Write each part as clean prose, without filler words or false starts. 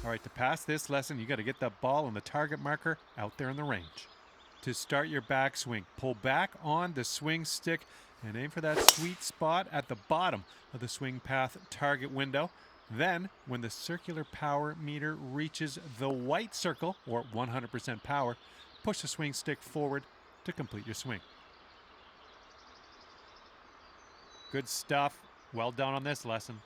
All right, to pass this lesson, you got to get that ball on the target marker out there in the range. To start your backswing, pull back on the swing stick and aim for that sweet spot at the bottom of the swing path target window. Then, when the circular power meter reaches the white circle, or 100% power, push the swing stick forward to complete your swing. Good stuff. Well done on this lesson.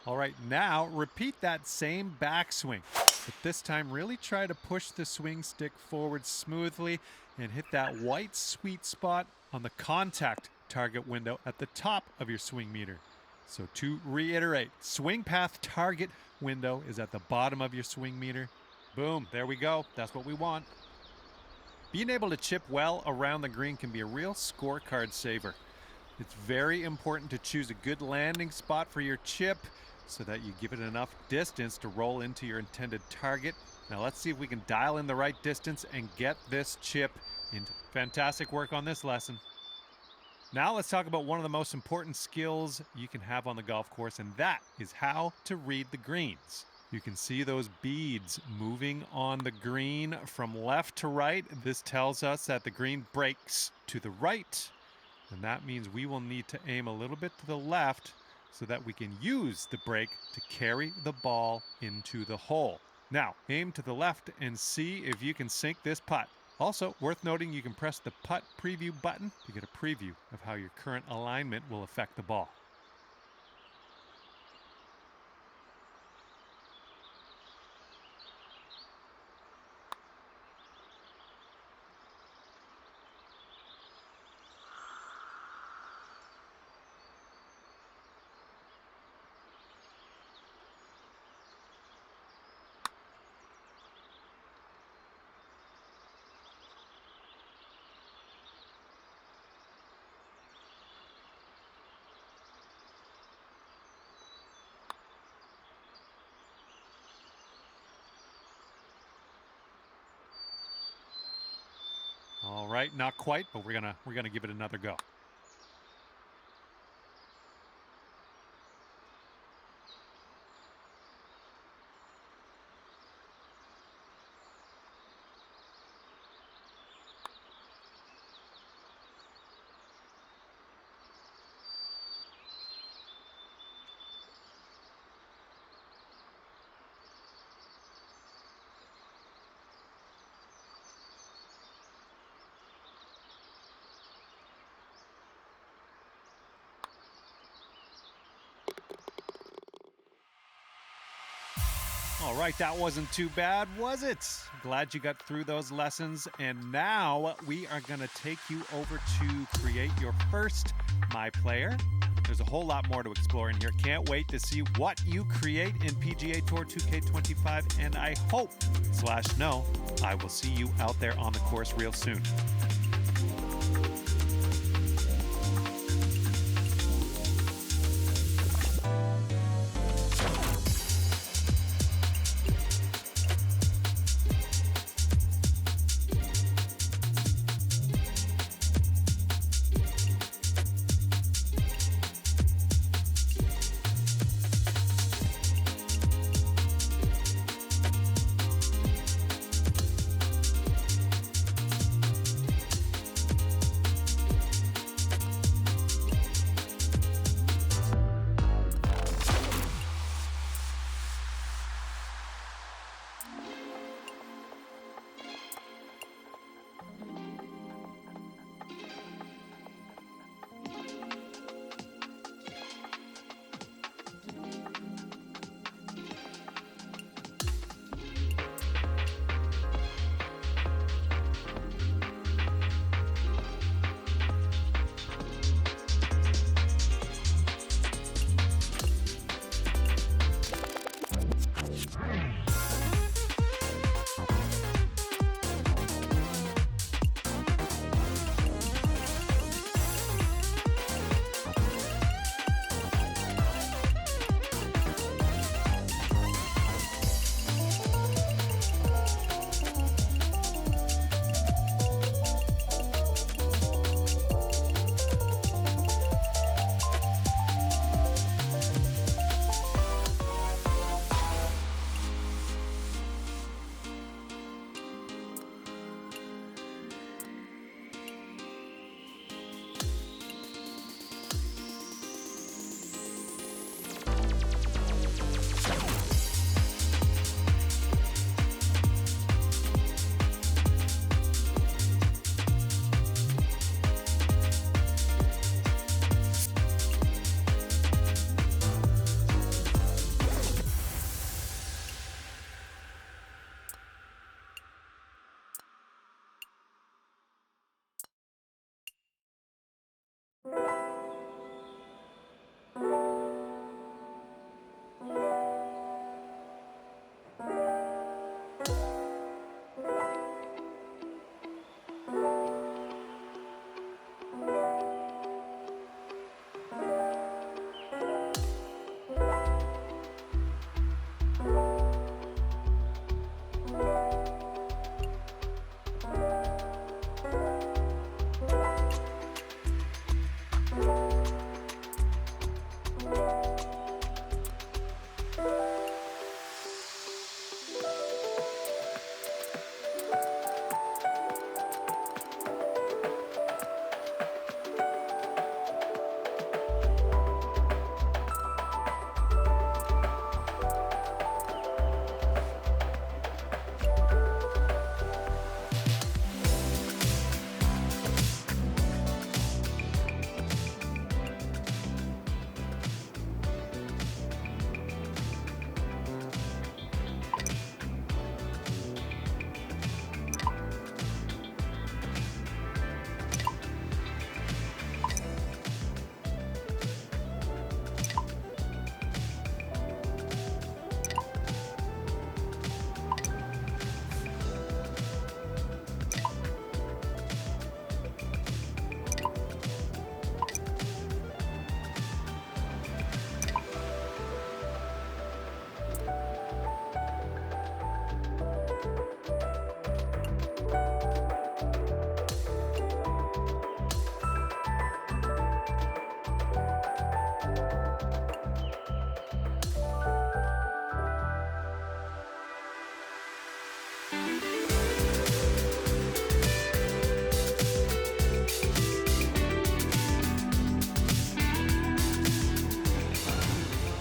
All right, now repeat that same backswing, but this time really try to push the swing stick forward smoothly and hit that white sweet spot on the contact target window at the top of your swing meter. So to reiterate, swing path target window is at the bottom of your swing meter. Boom, there we go. That's what we want. Being able to chip well around the green can be a real scorecard saver. It's very important to choose a good landing spot for your chip so that you give it enough distance to roll into your intended target. Now let's see if we can dial in the right distance and get this chip into. Fantastic work on this lesson. Now let's talk about one of the most important skills you can have on the golf course, and that is how to read the greens. You can see those beads moving on the green from left to right. This tells us that the green breaks to the right, and that means we will need to aim a little bit to the left so that we can use the break to carry the ball into the hole. Now, aim to the left and see if you can sink this putt. Also, worth noting, you can press the putt preview button to get a preview of how your current alignment will affect the ball. All right, not quite, but we're gonna give it another go. All right, that wasn't too bad, was it? Glad you got through those lessons. And now we are going to take you over to create your first My Player. There's a whole lot more to explore in here. Can't wait to see what you create in PGA Tour 2K25. And I hope/know I will see you out there on the course real soon.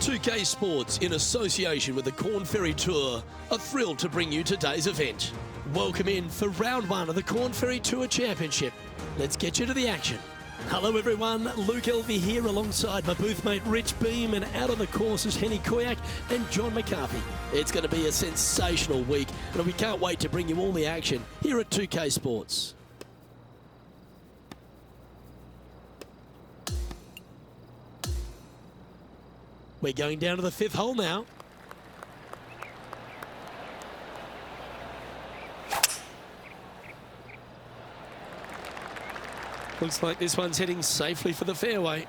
2K Sports, in association with the Corn Ferry Tour, are thrilled to bring you today's event. Welcome in for round one of the Corn Ferry Tour Championship. Let's get you to the action. Hello everyone, Luke Elvey here alongside my booth mate Rich Beam, and out on the course is Henny Koyak and John McCarthy. It's going to be a sensational week, and we can't wait to bring you all the action here at 2K Sports. We're going down to the fifth hole now. Looks like this one's heading safely for the fairway.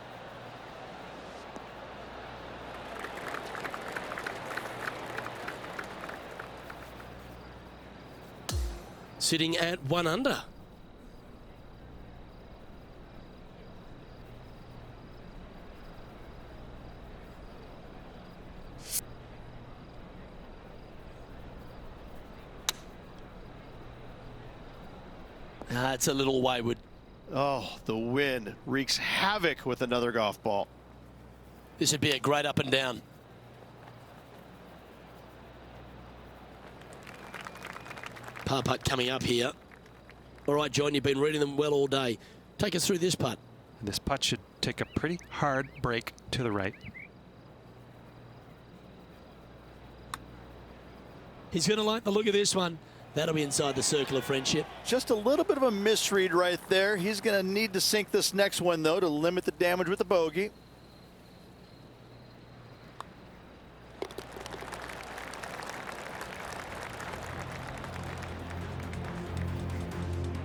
Sitting at 1 under. It's a little wayward. Oh, the wind wreaks havoc with another golf ball. This would be a great up and down. Par putt coming up here. All right, John, you've been reading them well all day. Take us through this putt. This putt should take a pretty hard break to the right. He's going to like the look of this one. That'll be inside the circle of friendship. Just a little bit of a misread right there. He's going to need to sink this next one, though, to limit the damage with the bogey.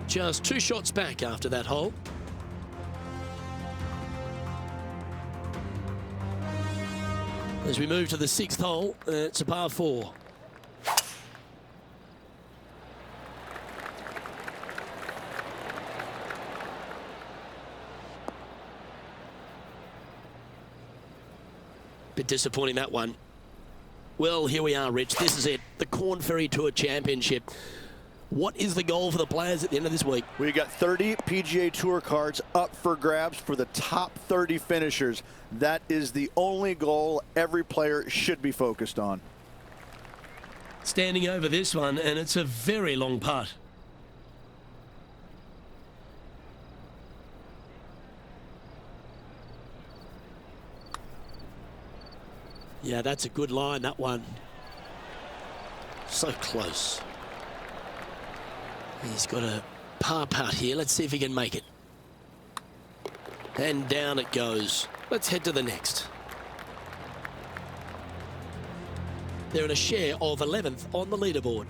Just 2 shots back after that hole. As we move to the 6th hole, it's a par 4. Bit disappointing, that one. Well, here we are, Rich. This is it, the Corn Ferry Tour Championship. What is the goal for the players at the end of this week? We got 30 PGA Tour cards up for grabs for the top 30 finishers. That is the only goal every player should be focused on. Standing over this one, and it's a very long putt. Yeah, that's a good line, that one. So close. He's got a par putt here. Let's see if he can make it. And down it goes. Let's head to the next. They're in a share of 11th on the leaderboard.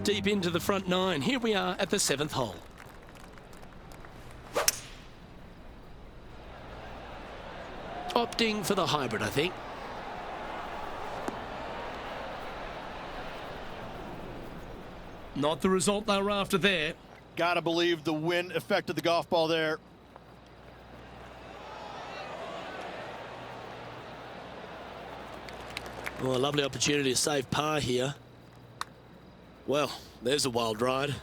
Deep into the front 9. Here we are at the 7th hole. Opting for the hybrid, I think. Not the result they were after there. Gotta believe the wind affected the golf ball there. Well, a lovely opportunity to save par here. Well, there's a wild ride.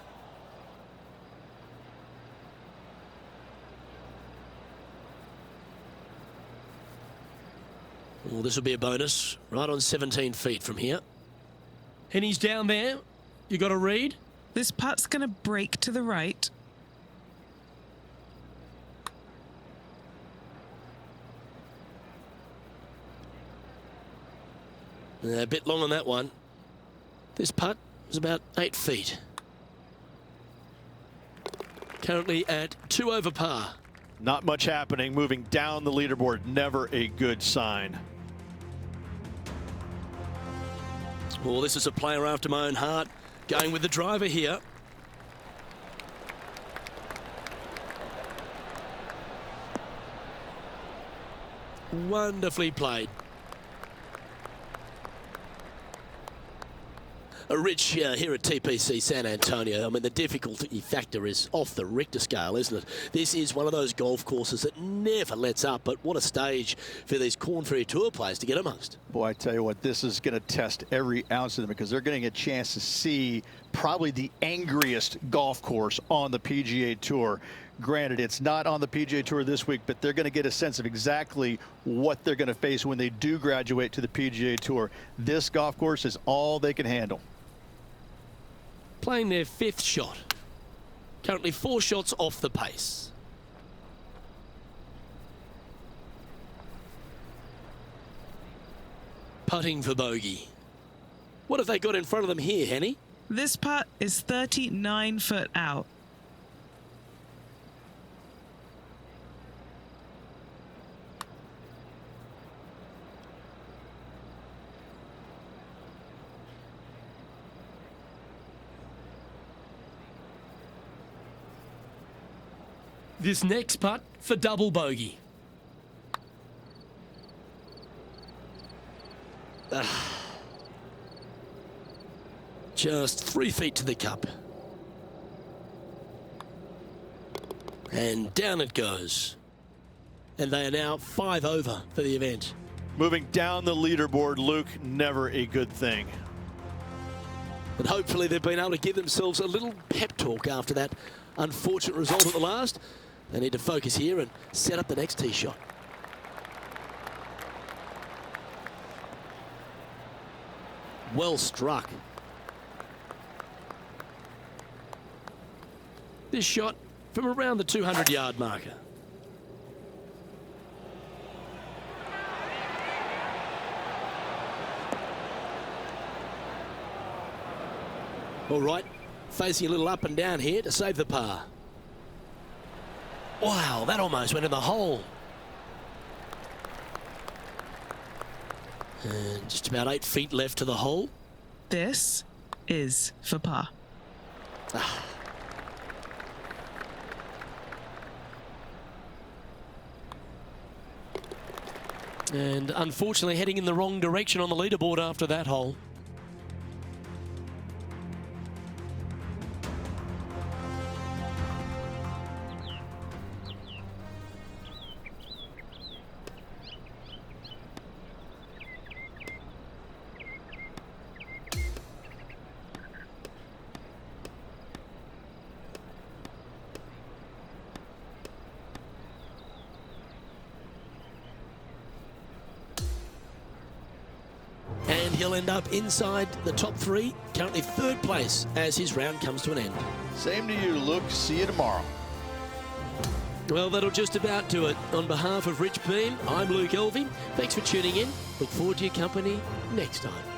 Well, this will be a bonus. Right on 17 feet from here. And he's down there. You got a read? This putt's going to break to the right. A bit long on that one. This putt is about 8 feet. Currently at 2 over par. Not much happening. Moving down the leaderboard, never a good sign. Well, this is a player after my own heart. Going with the driver here. Wonderfully played. Rich here at TPC San Antonio. I mean, the difficulty factor is off the Richter scale, isn't it? This is one of those golf courses that never lets up, but what a stage for these Corn Ferry Tour players to get amongst. Boy, I tell you what, this is going to test every ounce of them because they're getting a chance to see probably the angriest golf course on the PGA Tour. Granted, it's not on the PGA Tour this week, but they're going to get a sense of exactly what they're going to face when they do graduate to the PGA Tour. This golf course is all they can handle. Playing their 5th shot. Currently 4 shots off the pace. Putting for bogey. What have they got in front of them here, Henny? This putt is 39 foot out. This next putt for double bogey. Just 3 feet to the cup. And down it goes. And they are now 5 over for the event. Moving down the leaderboard, Luke, never a good thing. And hopefully they've been able to give themselves a little pep talk after that unfortunate result at the last. They need to focus here and set up the next tee shot. Well struck. This shot from around the 200-yard marker. All right, facing a little up and down here to save the par. Wow, that almost went in the hole. And just about 8 feet left to the hole. This is for par. And unfortunately heading in the wrong direction on the leaderboard after that hole. And he'll end up inside the top 3, currently 3rd place as his round comes to an end. Same to you, Luke. See you tomorrow. Well, that'll just about do it. On behalf of Rich Beam, I'm Luke Elving. Thanks for tuning in. Look forward to your company next time.